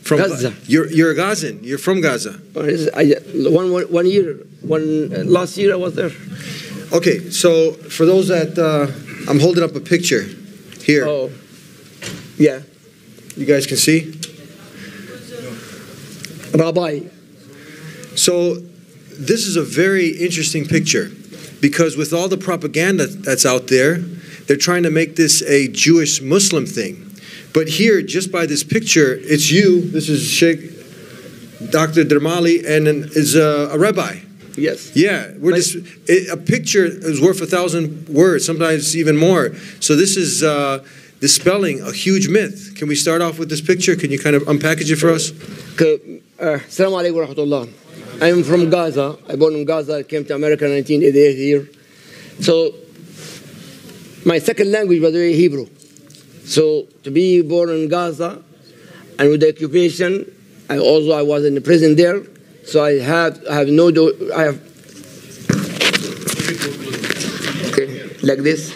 From Gaza. You're a Gazan. You're from Gaza. Last year I was there. Okay, so for those that I'm holding up a picture here. Oh, yeah. You guys can see. Rabbi. So this is a very interesting picture because with all the propaganda that's out there, they're trying to make this a Jewish Muslim thing. But here, just by this picture, it's you. This is Sheikh Dr. Dremali, and then is a rabbi. Yes. Yeah, a picture is worth 1,000 words, sometimes even more. So this is dispelling a huge myth. Can we start off with this picture? Can you kind of unpackage it for us? Assalamu alaikum wa rahmatullah. I am from Gaza. I born in Gaza. I came to America in 1988 here. So my second language was Hebrew. So to be born in Gaza and with the occupation, I was in the prison there. So I have okay, like this.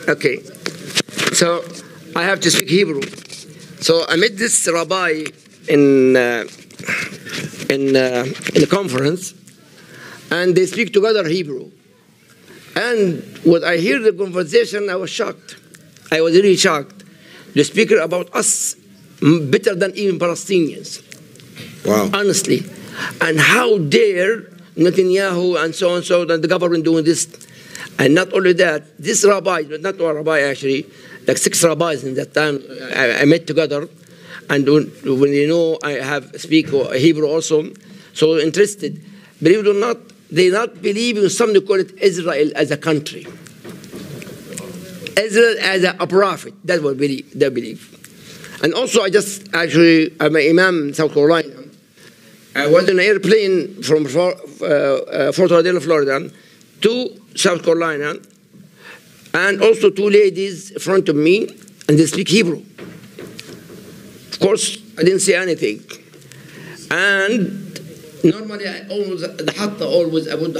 Okay. So I have to speak Hebrew. So I met this rabbi in a conference, and they speak together Hebrew. And when I hear the conversation, I was shocked. I was really shocked. The speaker about us better than even Palestinians. Wow. Honestly. And how dare Netanyahu and so and so, and the government doing this. And not only that, this rabbi, but not one rabbi actually, like 6 rabbis in that time I met together. And when they know I speak Hebrew also, so interested. Believe it or not, they not believe in something called it Israel as a country. Israel as a prophet, that's what they believe. And also I'm an imam in South Carolina. I was in an airplane from Fort Lauderdale, Florida, to South Carolina, and also 2 ladies in front of me, and they speak Hebrew. Of course, I didn't say anything. And normally I always put the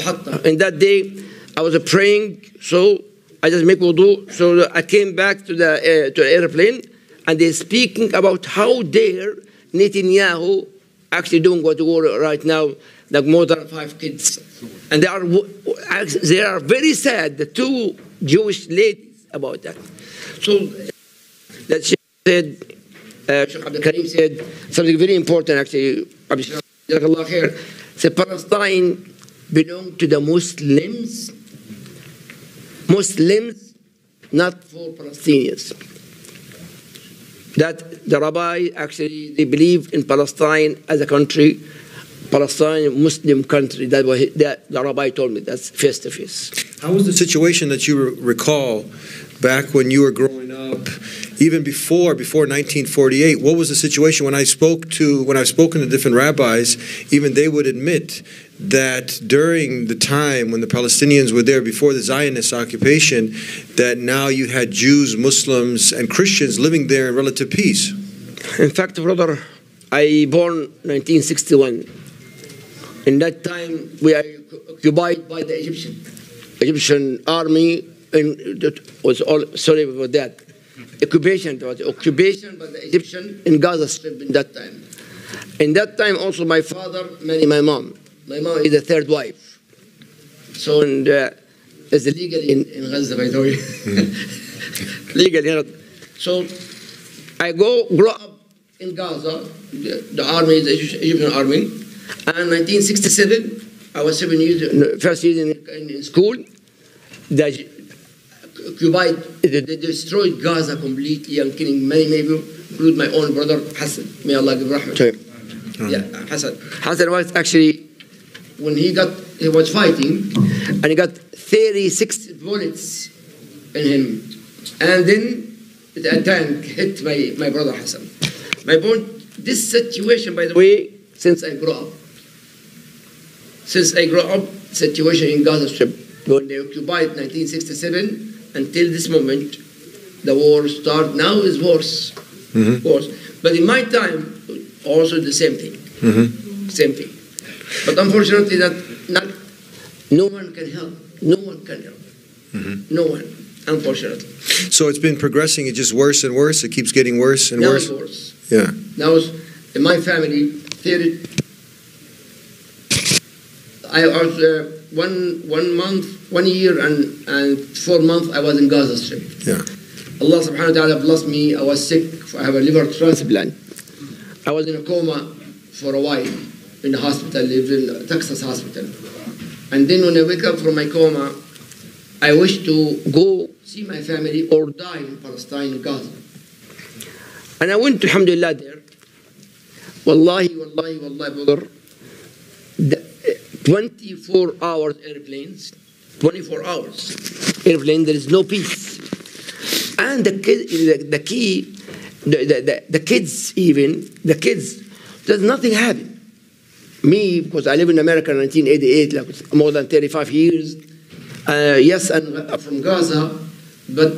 hatta. And that day I was praying, so I just make wudu. So I came back to the airplane, and they're speaking about how dare Netanyahu actually doing what war right now, like more than 5 kids. And they are very sad, the 2 Jewish ladies, about that. So that she said, Sheikh Abdul Karim said something very important actually. Said Palestine belong to the Muslims. Muslims, not for Palestinians. That the rabbi actually, they believe in Palestine as a country, Palestine, Muslim country. That the rabbi told me. That's face to face. How was the situation that you recall back when you were growing up, even before 1948? What was the situation when I've spoken to different rabbis? Even they would admit that during the time when the Palestinians were there before the Zionist occupation, that now you had Jews, Muslims, and Christians living there in relative peace. In fact, brother, I born 1961. In that time, we are occupied by the Egyptian army, and that was all. Sorry about that. Occupation by the Egyptian in Gaza Strip in that time. In that time, also my father married my mom. My mom is the 3rd wife. So, and it's illegal in Gaza, by the way. Legal. So, I grow up in Gaza. The army, the Egyptian army. And 1967, I was 7 years, first year in school. They destroyed Gaza completely and killing many people, including my own brother Hassan. May Allah give rahmah. Yeah, Hassan. Hassan was actually, when he was fighting, and he got 36 bullets in him. And then the tank hit my brother Hassan. This situation, by the way, since I grew up, situation in Gaza Strip, when they occupied 1967 until this moment, the war started. Now is worse, worse. But in my time, also the same thing, same thing. But unfortunately, no one can help. No one can help. No one, unfortunately. So it's been progressing. It's just worse and worse. It keeps getting worse and worse. Now it's worse. Yeah. Now in my family, 30, I was 1 year and 4 months I was in Gaza Strip. Yeah. Allah subhanahu wa ta'ala blessed me. I was sick. I have a liver transplant. I was in a coma for a while in the hospital, lived in Texas hospital. And then when I wake up from my coma, I wish to go see my family or die in Palestine, in Gaza. And I went to, alhamdulillah, there. Wallahi, brother, 24 hours airplanes, 24 hours airplane, there is no peace. And the kids, there's nothing happen. Me, because I live in America in 1988, like more than 35 years. Yes, I'm from Gaza, but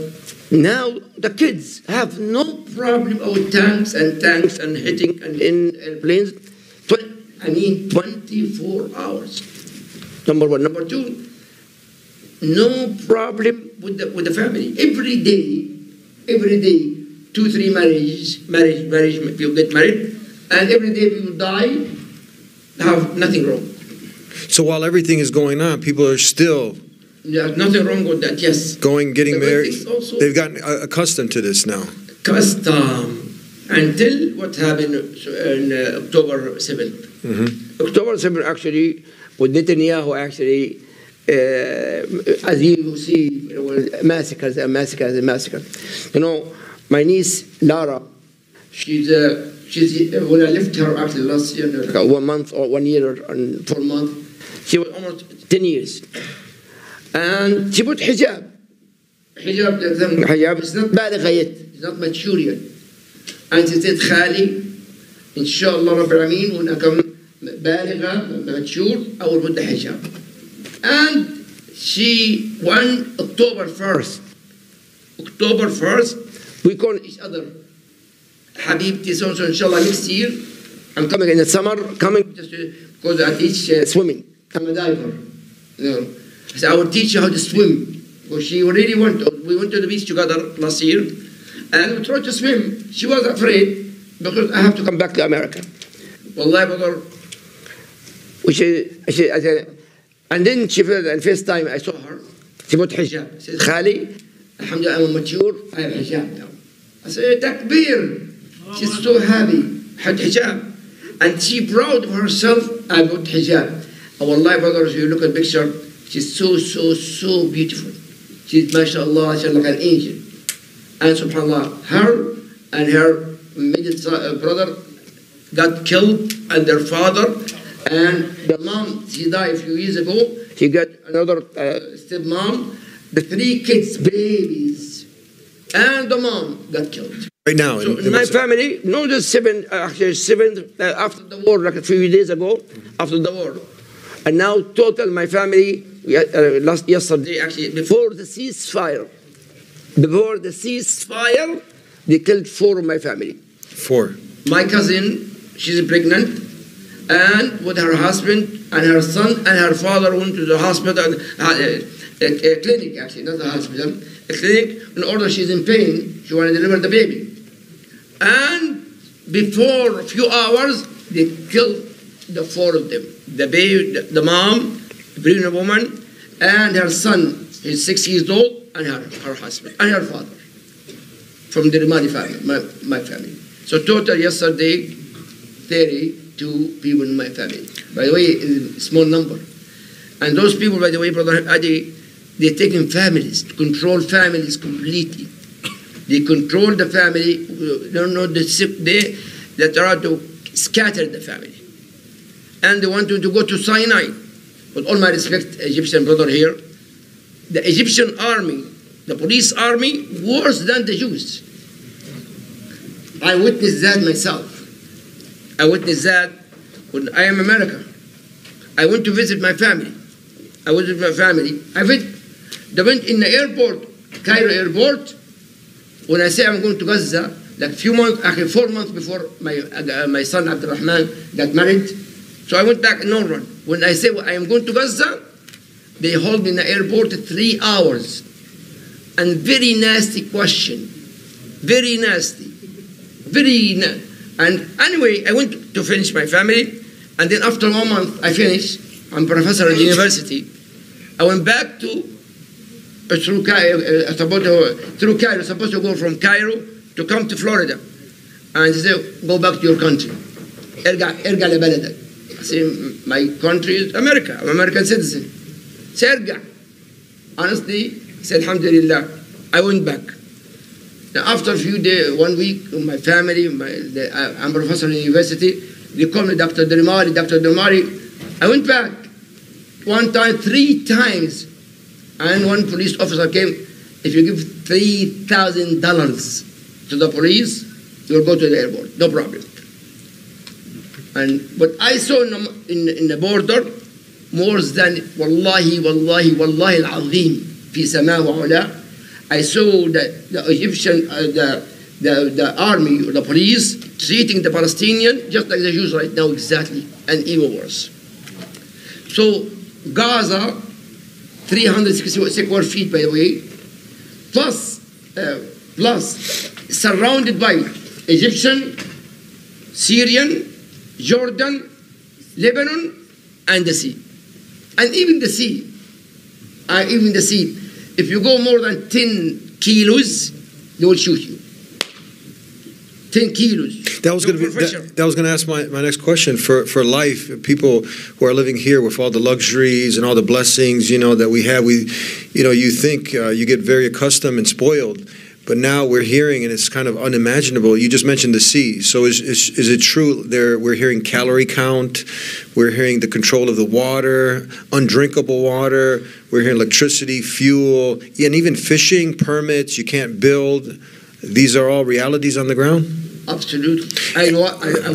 now the kids have no problem with tanks and hitting and in airplanes. 24 hours. Number one. Number two, no problem with the family. Every day, 2-3 marriage, people get married, and every day people die, have nothing wrong. So while everything is going on, people are still... There's nothing wrong with that, yes. Getting married. They've gotten accustomed to this now. Custom. Until what happened in October 7th. Mm-hmm. October 7th, actually, with Netanyahu, actually, as you see, massacres. You know, my niece, Lara, she's when I left her actually last year, like 1 month or 1 year and 4 months, she was almost 10 years. And she put hijab. Hijab is not baligha yet, it's not mature yet. And she said, Khali, inshallah Rabbil Alameen, when I come baligha, mature, I will put the hijab. And she, October 1st, we call each other, Habibti, so inshallah next year, I'm coming in the summer, just because I teach swimming. I'm a diver. You know. So I will teach you how to swim. Because she really wanted. We went to the beach together last year, and we tried to swim. She was afraid because I have to come back to America. Wallahi, brother. And then she felt, and first time I saw her, she put hijab. She said, Khali, alhamdulillah, I'm mature, I have hijab now. I said, Takbir. She's so happy, had hijab. And she proud of herself, I put hijab. And wallahi, brothers, you look at the picture, she's so beautiful. She's, mashallah, she's like an angel. And subhanallah, her and her middle brother got killed, and their father, and the mom, she died a few years ago. She got another stepmom, the 3 kids, babies, and the mom got killed. Right now, so in my family, no, just 7, actually 7 after the war, like a few days ago, after the war. And now total my family, yesterday actually, before the ceasefire, they killed 4 of my family. 4. My cousin, she's pregnant, and with her husband and her son and her father went to the hospital, a clinic actually, not a hospital, a clinic, in order she's in pain, she wanted to deliver the baby. And before a few hours, they killed the 4 of them. The baby, the mom, the pregnant woman, and her son, he's 6 years old, and her husband, and her father, from the Dremali family, my family. So total yesterday, 32 people in my family. By the way, it's a small number. And those people, by the way, Brother Adi, they're taking families, to control families completely. They control the family, don't know the sick day, that try to scatter the family. And they want to go to Sinai. With all my respect, Egyptian brother here, the Egyptian army, the police army, worse than the Jews. I witnessed that myself. I witnessed that when I am in America. I went to visit my family. I went in the airport, Cairo airport. When I say I'm going to Gaza, like few months, actually 4 months before my son Abdurrahman got married, so I went back in Norman. When I say I am going to Gaza, they hold me in the airport 3 hours. And very nasty question. Very nasty. And anyway, I went to finish my family, and then after 1 month, I finished. I'm professor at the university. I went back to through Cairo, supposed to go from Cairo to come to Florida. And they said, go back to your country. ارجع لبلدك. I said, my country is America. I'm an American citizen. Say, ارجع. Honestly, I said, alhamdulillah. I went back. Now, after a few days, 1 week, with my family, I'm a professor at the university, they called me Dr. Dremali, Dr. Dremali. I went back 1 time, 3 times. And one police officer came, if you give $3,000 to the police, you will go to the airport, no problem. And what I saw in the border, more than wallahi al-azim, fi sama wa ula, I saw that the Egyptian, the army, or the police, treating the Palestinian just like the Jews right now, exactly, and even worse. So Gaza, 360 square feet, by the way, plus surrounded by Egyptian, Syrian, Jordan, Lebanon, and the sea. And even the sea, if you go more than 10 kilos, they will shoot you. 10 kilos. That was going to ask my next question. For life, people who are living here with all the luxuries and all the blessings, that we have, you think you get very accustomed and spoiled. But now we're hearing, and it's kind of unimaginable. You just mentioned the sea. So is it true we're hearing calorie count, we're hearing the control of the water, undrinkable water, we're hearing electricity, fuel, and even fishing permits, you can't build. These are all realities on the ground? Absolutely. I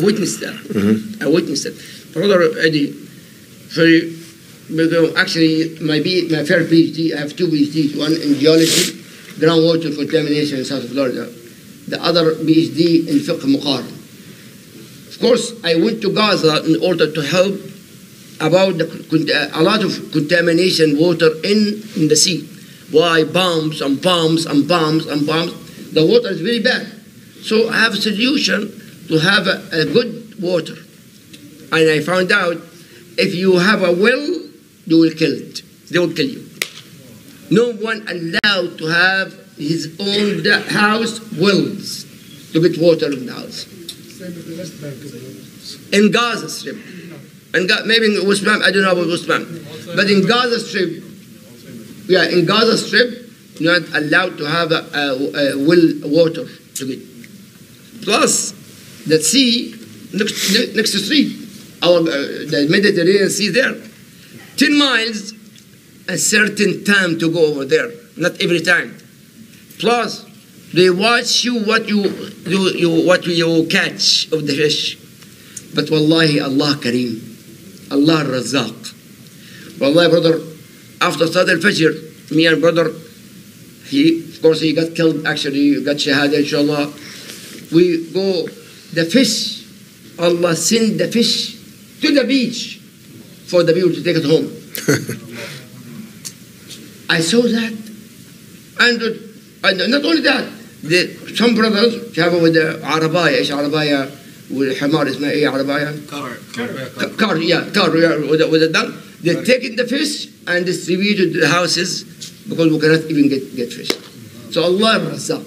witnessed that. Mm-hmm. I witnessed it. Brother Eddie, actually, my first PhD, I have 2 PhDs, one in geology, groundwater contamination in South Florida, the other PhD in fiqh muqaran. Of course, I went to Gaza in order to help about a lot of contamination water in the sea. Why bombs and bombs and bombs and bombs? The water is very bad. So I have a solution to have a good water. And I found out if you have a well, you will kill it. They will kill you. No one allowed to have his own house wells to get water in the house. In Gaza Strip. Maybe in West Bank, I don't know about West Bank. But in Gaza Strip, in Gaza Strip, you're not allowed to have a well water to get. Plus, the sea next to the street, the Mediterranean Sea there, 10 miles, a certain time to go over there, not every time. Plus, they watch you what you catch of the fish. But wallahi, Allah Kareem, Allah Razaq. Wallahi, brother, after Salat al-Fajr, me and brother, of course he got killed, actually, got shahada, inshallah. We go, the fish, Allah send the fish to the beach for the people to take it home. I saw that. And not only that, some brothers travel with the عرباية, إيش عرباية والحمار اسمها إيه عرباية؟ Car, with the dog. They take the fish and distribute it to the houses because we cannot even get fish. So Allah Razzaq.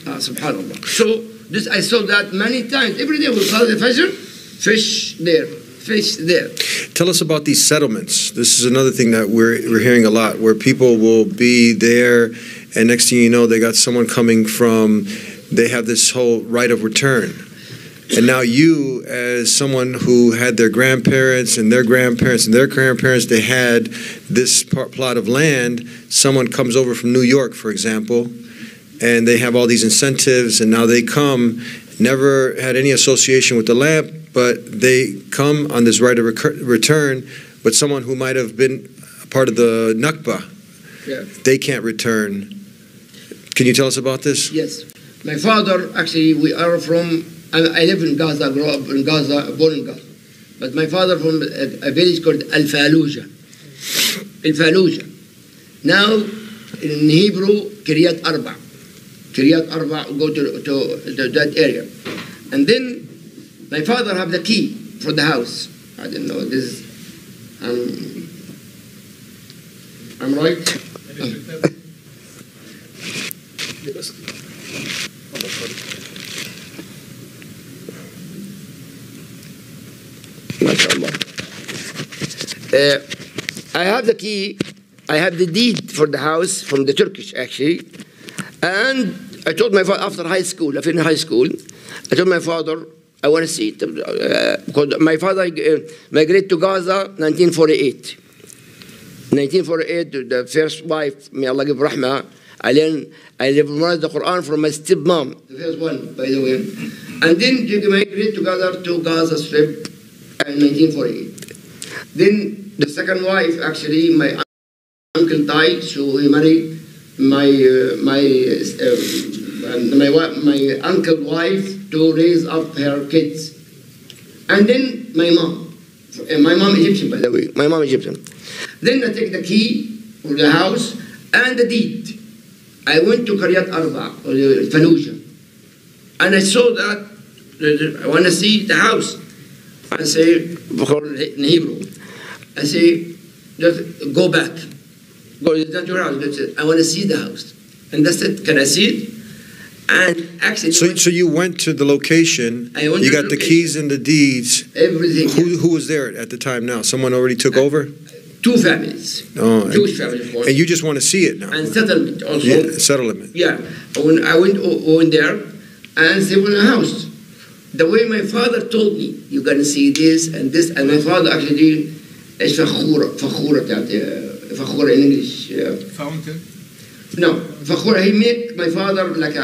Subhanallah. So this I saw that many times. Every day we call the Fajr, fish there. Fish there. Tell us about these settlements. This is another thing that we're hearing a lot, where people will be there, and next thing you know, they got someone coming from, they have this whole right of return. And now you, as someone who had their grandparents and their grandparents and their grandparents, they had this plot of land, someone comes over from New York, for example, and they have all these incentives, and now they come, never had any association with the land, but they come on this right of return, but someone who might have been a part of the Nakba, they can't return. Can you tell us about this? Yes. My father, actually, we are from, I live in Gaza, grew up in Gaza, born in Gaza. But my father from a village called Al-Fallujah. Al-Fallujah. Now, in Hebrew, Kiryat Arba. Kiryat Arba, go to that area. And then my father had the key for the house. I didn't know this. I'm right? I have the key, I have the deed for the house from the Turkish actually, and I told my father after high school, I finished high school, I told my father I want to see it because my father migrated to Gaza 1948. 1948, the first wife, may Allah give rahmah, I memorized the Quran from my stepmom, the first one, by the way. And then they migrated together to Gaza Strip in 1948. Then the second wife, actually, my uncle died, so he married my uncle's wife to raise up her kids. And then my mom Egyptian, by the way, my mom Egyptian. Then I take the key for the house and the deed. I went to Qaryat Arba, or Fallujah, and I saw that, I want to see the house. I say, in Hebrew, I say, just go back. Go, it's not your house. That's it. I want to see the house. And that's it. Can I see it? And actually... So you went to the location, you got the keys and the deeds. Everything. Who was there at the time now? Someone already took over? Two families. Oh, Jewish families, of course. And you just want to see it now? And settlement also. Yeah, settlement. Yeah. When I went there, and they were in a house. The way my father told me, you're going to see this and this, and my father actually did, it's fakhura in English. Fountain? No, fakhura, he made my father like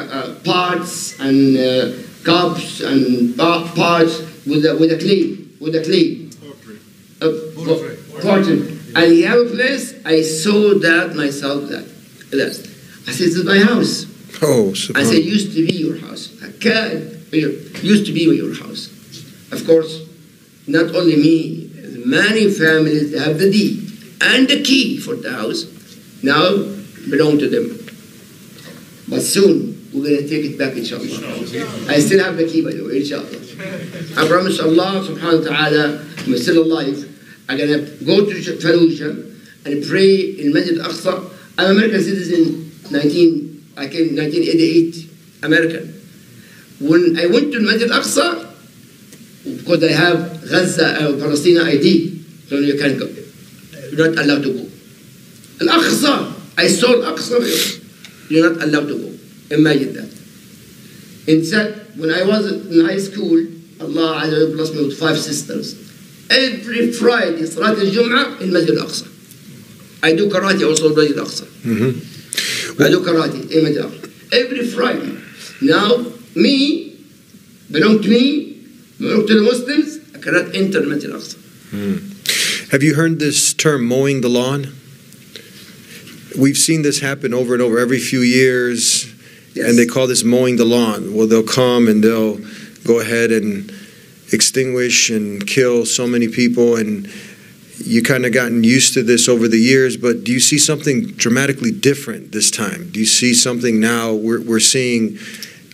pots and cups and pots with a clay. Pottery. And he have a place, I saw that myself, that. I said, this is my house. Oh, I said, used to be your house. Used to be your house. Of course, not only me, many families have the deed and the key for the house now belong to them. But soon, we're going to take it back, inshallah. I still have the key, by the way, inshallah. I promise Allah, subhanahu wa ta'ala, I'm still alive, I'm going to go to Fallujah and pray in Masjid Al-Aqsa. I'm an American citizen, I came 1988, American. When I went to Masjid Al-Aqsa, because I have Gaza, Palestine ID, so you can't go. You're not allowed to go. Al-Aqsa, I saw Al-Aqsa, you're not allowed to go. Imagine that. Instead, when I was in high school, Allah Azza blessed me with 5 sisters. Every Friday, Salat al-Jum'ah in Masjid Al-Aqsa. I do karate also in Masjid Al-Aqsa. I do karate in Masjid Al-Aqsa. Every Friday. Now, me, belong to the Muslims, I cannot enter Masjid Al-Aqsa. Have you heard this term, mowing the lawn? We've seen this happen over and over every few years, yes. And they call this mowing the lawn. Well, they'll come and they'll go ahead and extinguish and kill so many people, and you kind of gotten used to this over the years, but do you see something dramatically different this time? Do you see something now, we're seeing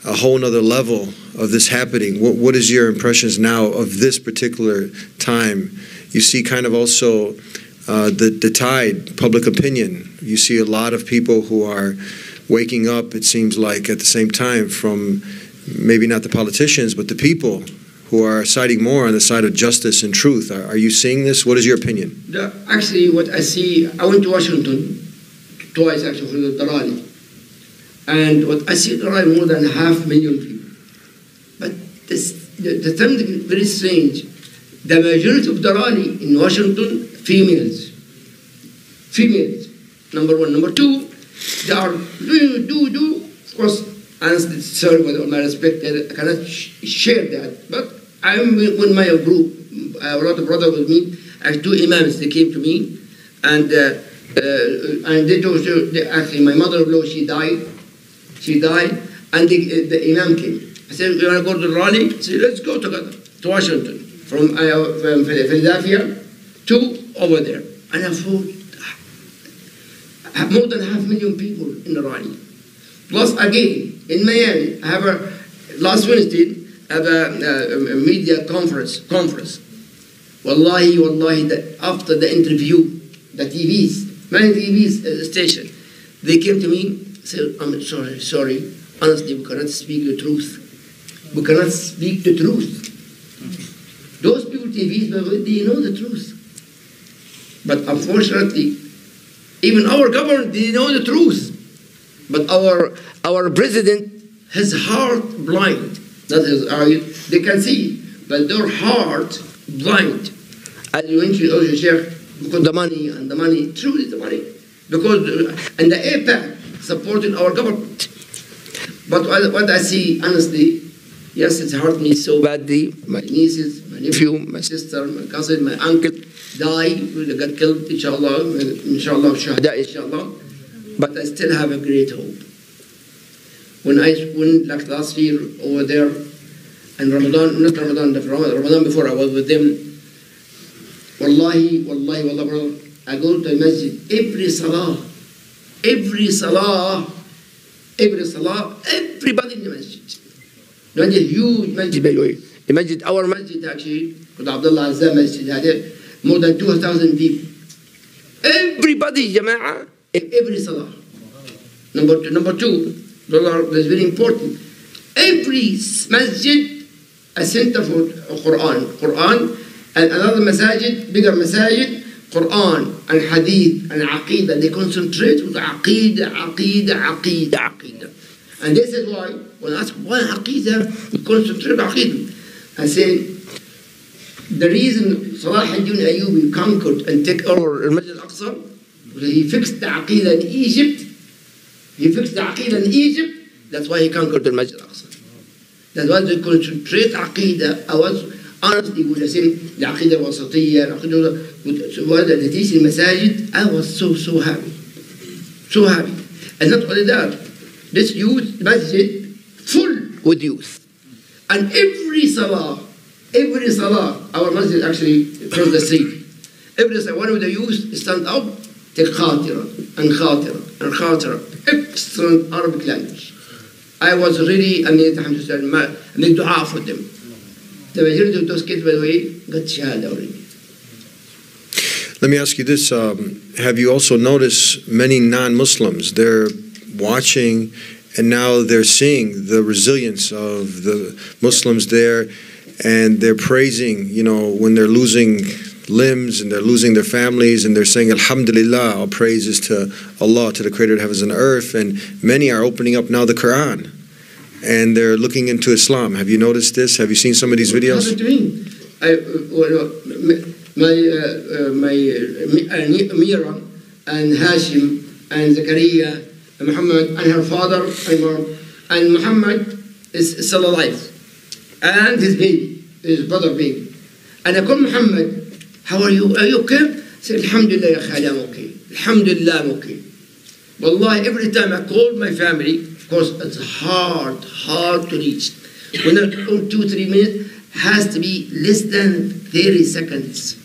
a whole nother level of this happening? What is your impressions now of this particular time? You see kind of also the tide, public opinion. You see a lot of people who are waking up, it seems like, at the same time from maybe not the politicians, but the people who are siding more on the side of justice and truth. Are you seeing this? What is your opinion? Actually, what I see, I went to Washington twice actually for the Darali. And what I see there are more than 500,000 people. But the something very strange. The majority of Darali in Washington, females. Females, number one. Number two, they are do. Of course, honestly, sorry, with all my respect, I cannot share that. But I'm with my group. I have a lot of brothers with me. I have 2 imams. They came to me, and they told actually my mother-in-law, she died. She died, and the imam came. I said, "You want to go to the rally?" I said, "Let's go together to Washington, from Philadelphia to over there." And I thought, more than 500,000 people in the rally. Plus, again, in Miami, last Wednesday, have a media conference. Wallahi, that after the interview, the TVs, many TVs station, they came to me, said, I'm sorry, honestly, we cannot speak the truth. We cannot speak the truth. Those people, TVs, they know the truth. But unfortunately, even our government, they know the truth. But our president, his heart blind. That is, they can see, but their heart blind. As you mentioned, Sheikh, because the money, truly the money. Because, and the APAC supporting our government. But what I see, honestly, yes, it hurt me so badly. My nieces, my nephew, my sister, my cousin, my uncle died, got killed, inshallah, shuhada, inshallah. But I still have a great hope. When like last year over there, and Ramadan before I was with them, Wallahi, brother, I go to the masjid, every salah, everybody in the masjid. Not a huge masjid, by the way. The masjid, our masjid actually, called Abdullah Azza Masjid, had more than 2,000 people. Everybody, jama'ah, every salah. Number two, that's very important. Every masjid, a center for Quran, and another masajid, bigger masajid, Quran and Hadith and Aqidah. They concentrate with Aqidah. And this is why, when I ask why Aqidah, we concentrate on Aqidah. I say, the reason Salah ad-Din Ayyubi conquered and took over Masjid al-Aqsa, he fixed the Aqidah in Egypt. That's why he conquered the Masjid al-Aqsa. That's why they concentrate Aqidah. I was honestly, when I say the Aqidah al-Wasatiyya, the teaching Masajid, I was so happy. So happy. And not only that, this youth masjid full with youth. And every salah, our masjid actually across the street. Every salah, one of the youth stand up, take khatira. Excellent Arabic language. I was really, I made dua for them. The majority of those kids, by the way, got shahada already. Let me ask you this. Have you also noticed many non-Muslims, they're watching and now they're seeing the resilience of the Muslims there, and they're praising, when they're losing limbs and they're losing their families, and they're saying, Alhamdulillah, all praises to Allah, to the Creator of heavens and earth. And many are opening up now the Quran, and they're looking into Islam. Have you noticed this? Have you seen some of these videos? Mira and Hashim and Zakaria and Muhammad and her father and Muhammad is still alive, and his brother baby. And I call Muhammad, how are you? Are you okay? I said, Alhamdulillah, ya khali, I'm okay. Alhamdulillah, I'm okay. Wallahi, every time I call my family, of course, it's hard to reach. When I call 2-3 minutes, has to be less than 30 seconds.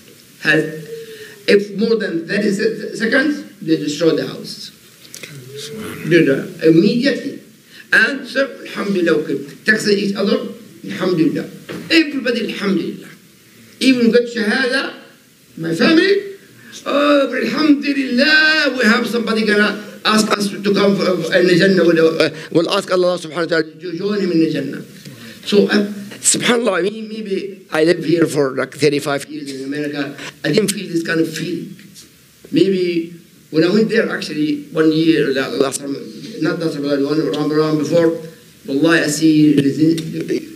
If more than 30 seconds, they destroy the house. Immediately. And so, Alhamdulillah, okay. Text each other, Alhamdulillah. Everybody, Alhamdulillah. Even got Shahada, my family, Alhamdulillah, we have somebody gonna ask us to come in the Jannah. We'll ask Allah subhanahu wa ta'ala to join him in the Jannah. So, subhanAllah, maybe I live here for like 35 years in America. I didn't feel this kind of feeling. Maybe when I went there, actually, 1 year, last Ramadan before, Wallahi, I see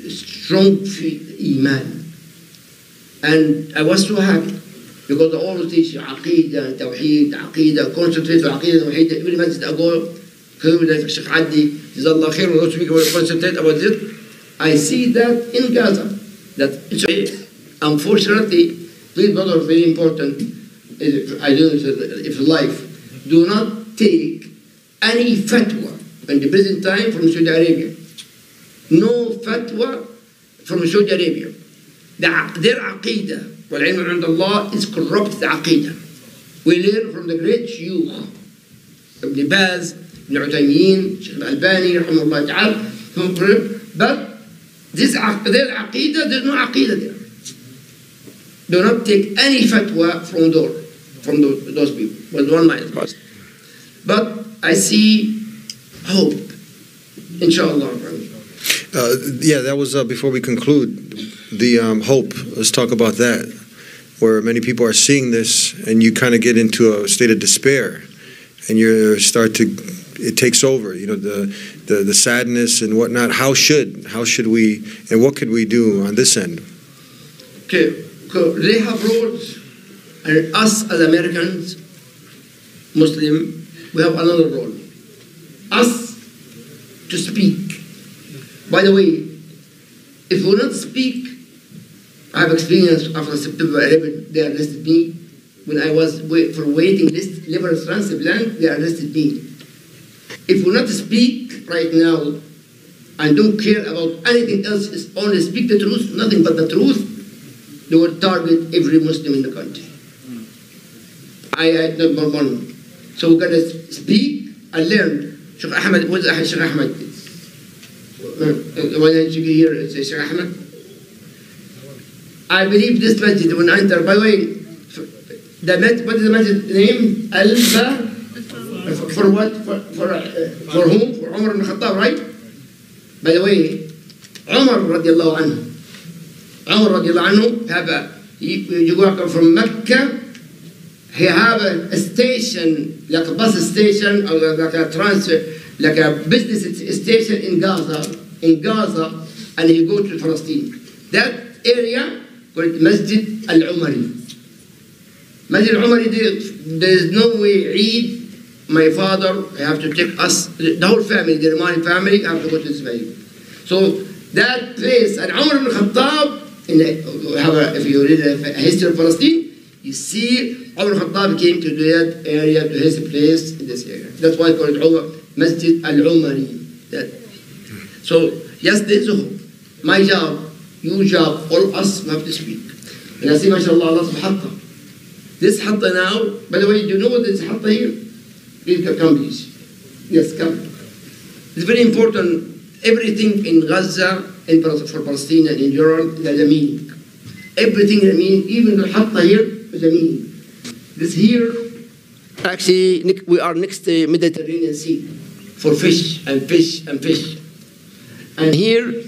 strong Iman. And I was so happy. Because all of these Aqidah, Tawheed, concentrate on Aqidah, Tawheed, every masjid I go, Sheikh Addi, Jazallah khair, those people concentrate about it. I see that in Gaza, that it's unfortunately, please brother, very important, if life, do not take any fatwa in the present time from Saudi Arabia. No fatwa from Saudi Arabia. Their Aqidah, والعلم عند الله, is corrupt Aqidah. We learn from the great shuyukh, Ibn Baz, Ibn Uthaymeen, Sheikh Al-Albani, rahimahullah ta'ala, but Their aqidah, there's no aqidah there. Do not take any fatwa from those people. With one mind. But I see hope, inshallah. Yeah, that was before we conclude the hope. Let's talk about that, where many people are seeing this, and you kind of get into a state of despair, and it takes over. You know, the sadness and whatnot. How should we, and what could we do on this end? Okay, they have roles, and us as Americans, Muslim, we have another role. Us to speak. By the way, if we not speak, I have experience after September 11, they arrested me. When I was for waiting list, liver transplant, they arrested me. If we not speak right now and don't care about anything else, is only speak the truth, nothing but the truth, they will target every Muslim in the country. I number one. So we're gonna speak and learn. Sheikh Ahmed, what is Sheikh Ahmed? Why don't you here, Sheikh Ahmed? I believe this masjid, when I enter, by the way, what is the masjid name? Alba? For what? For whom? For Umar ibn Khattab, right? By the way, Umar radiallahu anhu, you go from Mecca, he have a station, like a bus station, or like a transfer, like a business station in Gaza, and he go to Palestine. That area called Masjid al-Umari. Masjid al-Umari, there is no way Eid. My father, I have to take us, the whole family, the Dremali family, have to go to this masjid. So that place, and Umar ibn Khattab, if you read a history of Palestine, you see Umar ibn Khattab came to that area, to his place in this area. That's why it's called Masjid al-Umari. So, yes, there's a hope. My job, your job, all us have to speak. And I see, mashallah, Allah subhanahu. This hatta now, by the way, do you know what is hatta here? Please come, please. Yes, come. It's very important. Everything in Gaza, for Palestine and in Jordan, there's a meaning. Everything has a meaning. Even the hatta here has a meaning. This here, actually, we are next to the Mediterranean Sea for fish and fish and fish. And here,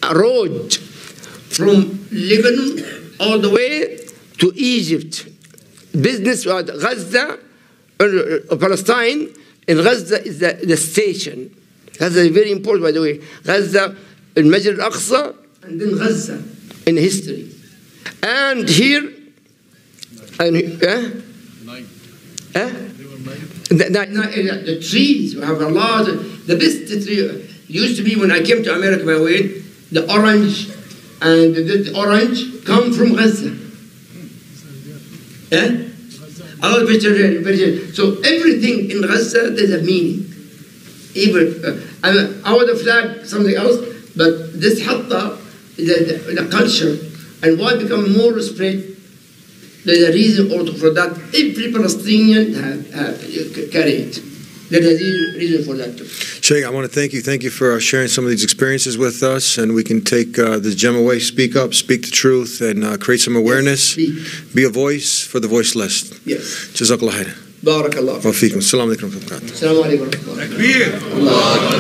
a road from Lebanon all the way to Egypt. Business with Gaza, Palestine, and Gaza is the station. Gaza is very important, by the way. Gaza, in Masjid al-Aqsa, and then Gaza in history. And here, the trees, we have a lot. The best tree used to be when I came to America, by the way, the orange, and the orange come from Gaza. A lot of vegetarian. So everything in Gaza, there's a meaning. Even I would have flagged something else, but this hatta is the culture, and why become more spread. There's a reason also for that. Every Palestinian have carry it. There's a reason for that too. Sheikh, I want to thank you. Thank you for sharing some of these experiences with us, and we can take this gem away. Speak up, speak the truth, and create some awareness. Yes, be a voice for the voiceless. Yes. Jazakallah khair. Barakallah. Wa fikum. Assalamu alaikum. Assalamu alaikum.